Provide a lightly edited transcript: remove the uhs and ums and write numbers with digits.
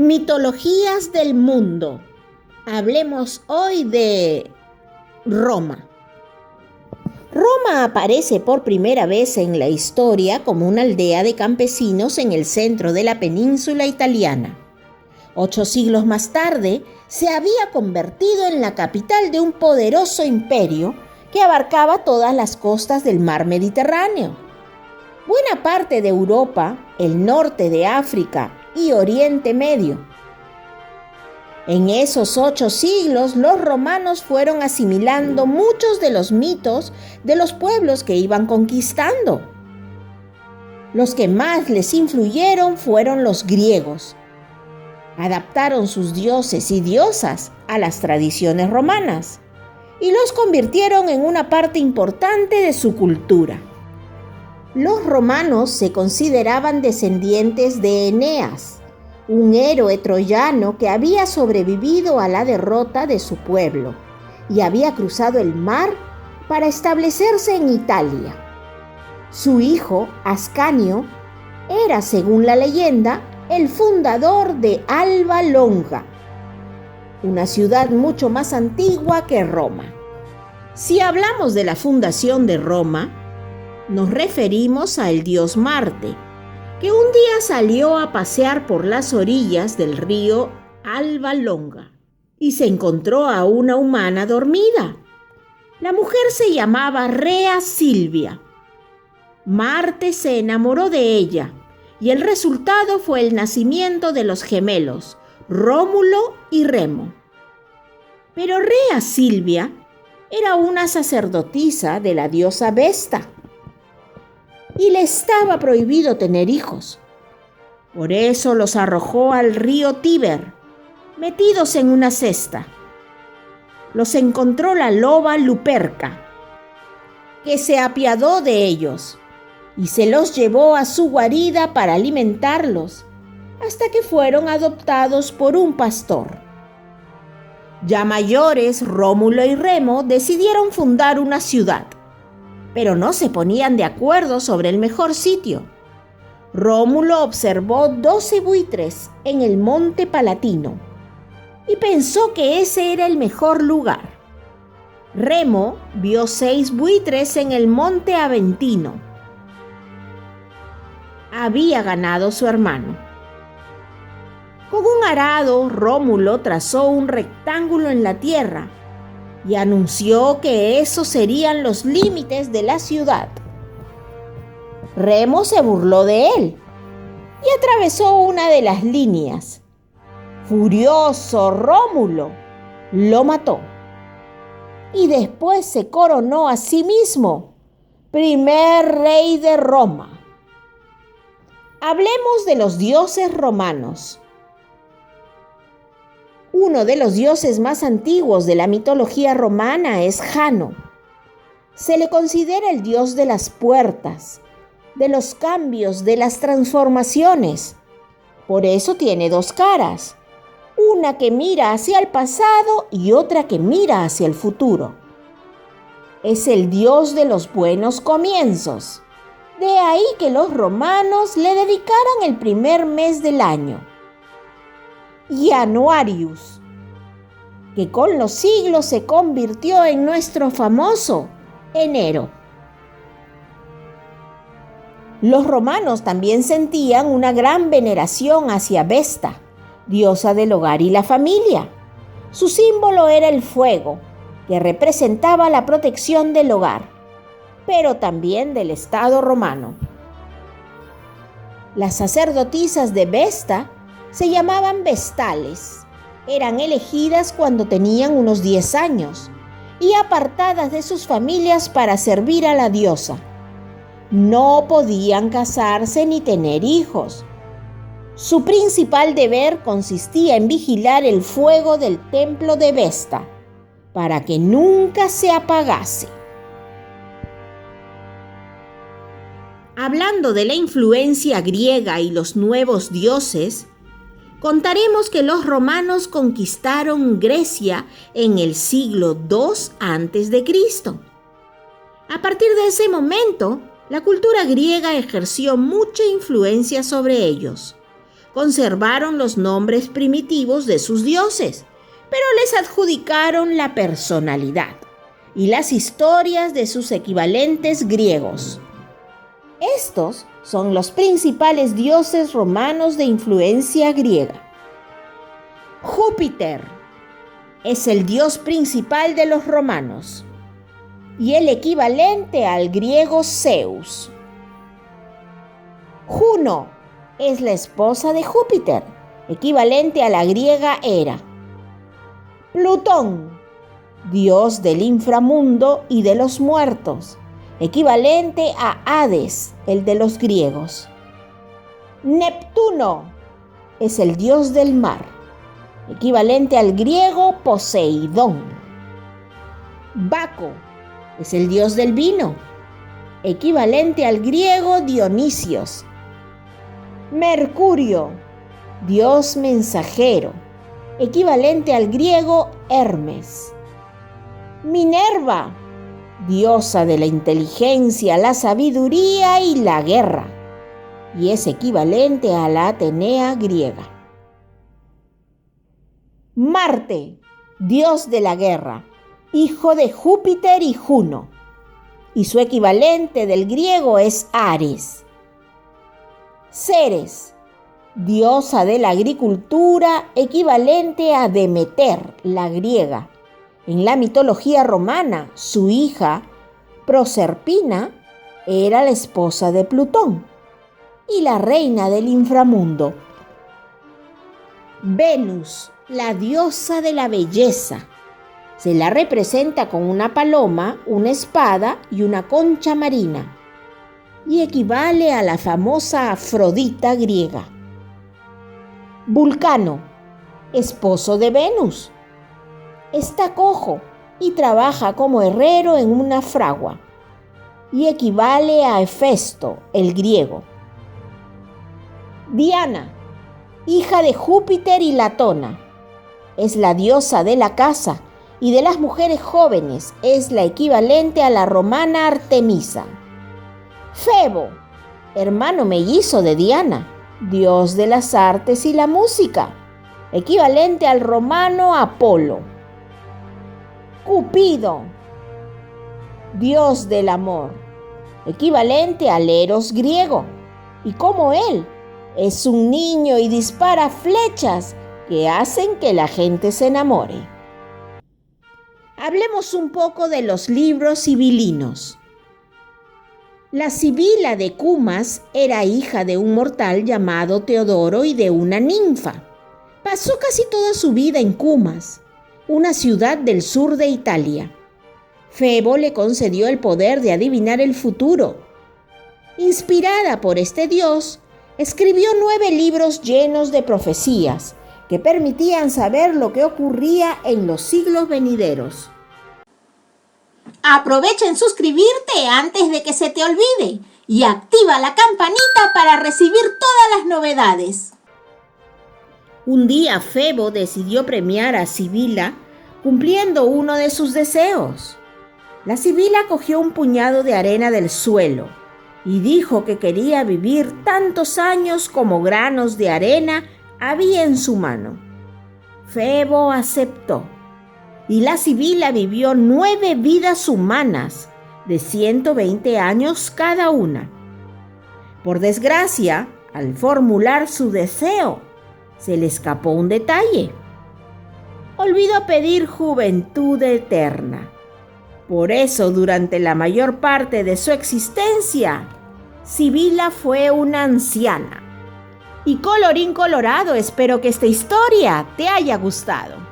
Mitologías del mundo. Hablemos hoy de Roma. Roma aparece por primera vez en la historia como una aldea de campesinos en el centro de la península italiana. 8 siglos más tarde, se había convertido en la capital de un poderoso imperio que abarcaba todas las costas del mar Mediterráneo. Buena parte de Europa, el norte de África y Oriente Medio. En esos 8 siglos, los romanos fueron asimilando muchos de los mitos de los pueblos que iban conquistando. Los que más les influyeron fueron los griegos. Adaptaron sus dioses y diosas a las tradiciones romanas y los convirtieron en una parte importante de su cultura. Los romanos se consideraban descendientes de Eneas, un héroe troyano que había sobrevivido a la derrota de su pueblo y había cruzado el mar para establecerse en Italia. Su hijo, Ascanio, era, según la leyenda, el fundador de Alba Longa, una ciudad mucho más antigua que Roma. Si hablamos de la fundación de Roma, nos referimos al dios Marte, que un día salió a pasear por las orillas del río Alba Longa y se encontró a una humana dormida. La mujer se llamaba Rea Silvia. Marte se enamoró de ella y el resultado fue el nacimiento de los gemelos Rómulo y Remo. Pero Rea Silvia era una sacerdotisa de la diosa Vesta y le estaba prohibido tener hijos. Por eso los arrojó al río Tíber, metidos en una cesta. Los encontró la loba Luperca, que se apiadó de ellos y se los llevó a su guarida para alimentarlos, hasta que fueron adoptados por un pastor. Ya mayores, Rómulo y Remo decidieron fundar una ciudad, pero no se ponían de acuerdo sobre el mejor sitio. Rómulo observó 12 buitres en el monte Palatino y pensó que ese era el mejor lugar. Remo vio 6 buitres en el monte Aventino. Había ganado su hermano. Con un arado, Rómulo trazó un rectángulo en la tierra y anunció que esos serían los límites de la ciudad. Remo se burló de él y atravesó una de las líneas. Furioso, Rómulo lo mató y después se coronó a sí mismo primer rey de Roma. Hablemos de los dioses romanos. Uno de los dioses más antiguos de la mitología romana es Jano. Se le considera el dios de las puertas, de los cambios, de las transformaciones. Por eso tiene 2 caras, una que mira hacia el pasado y otra que mira hacia el futuro. Es el dios de los buenos comienzos. De ahí que los romanos le dedicaran el primer mes del año, Januarius, que con los siglos se convirtió en nuestro famoso enero. Los romanos también sentían una gran veneración hacia Vesta, diosa del hogar y la familia. Su símbolo era el fuego, que representaba la protección del hogar, pero también del Estado romano. Las sacerdotisas de Vesta se llamaban vestales. Eran elegidas cuando tenían unos 10 años y apartadas de sus familias para servir a la diosa. No podían casarse ni tener hijos. Su principal deber consistía en vigilar el fuego del templo de Vesta para que nunca se apagase. Hablando de la influencia griega y los nuevos dioses, contaremos que los romanos conquistaron Grecia en el siglo II a.C. A partir de ese momento, la cultura griega ejerció mucha influencia sobre ellos. conservaron los nombres primitivos de sus dioses, pero les adjudicaron la personalidad y las historias de sus equivalentes griegos. Estos son los principales dioses romanos de influencia griega. Júpiter es el dios principal de los romanos y el equivalente al griego Zeus. Juno es la esposa de Júpiter, equivalente a la griega Hera. Plutón, dios del inframundo y de los muertos, equivalente a Hades, el de los griegos. Neptuno es el dios del mar, equivalente al griego Poseidón. Baco es el dios del vino, equivalente al griego Dionisios. Mercurio, dios mensajero, equivalente al griego Hermes. Minerva, diosa de la inteligencia, la sabiduría y la guerra, y es equivalente a la Atenea griega. Marte, dios de la guerra, hijo de Júpiter y Juno, y su equivalente del griego es Ares. Ceres, diosa de la agricultura, equivalente a Demeter, la griega. En la mitología romana, su hija, Proserpina, era la esposa de Plutón y la reina del inframundo. Venus, la diosa de la belleza. Se la representa con una paloma, una espada y una concha marina, y equivale a la famosa Afrodita griega. Vulcano, esposo de Venus. Está cojo y trabaja como herrero en una fragua, y equivale a Hefesto, el griego. Diana, hija de Júpiter y Latona, es la diosa de la caza y de las mujeres jóvenes, es la equivalente a la romana Artemisa. Febo, hermano mellizo de Diana, dios de las artes y la música, equivalente al romano Apolo. Cupido, dios del amor, equivalente al Eros griego, y como él, es un niño y dispara flechas que hacen que la gente se enamore. Hablemos un poco de los libros sibilinos. La Sibila de Cumas era hija de un mortal llamado Teodoro y de una ninfa. Pasó casi toda su vida en Cumas, una ciudad del sur de Italia. Febo le concedió el poder de adivinar el futuro. Inspirada por este dios, escribió 9 libros llenos de profecías que permitían saber lo que ocurría en los siglos venideros. Aprovecha en suscribirte antes de que se te olvide y activa la campanita para recibir todas las novedades. Un día Febo decidió premiar a Sibila cumpliendo uno de sus deseos. La Sibila cogió un puñado de arena del suelo y dijo que quería vivir tantos años como granos de arena había en su mano. Febo aceptó. Y la Sibila vivió 9 vidas humanas de 120 años cada una. Por desgracia, al formular su deseo, se le escapó un detalle. Olvidó pedir juventud eterna. Por eso, durante la mayor parte de su existencia, Sibila fue una anciana. Y colorín colorado, espero que esta historia te haya gustado.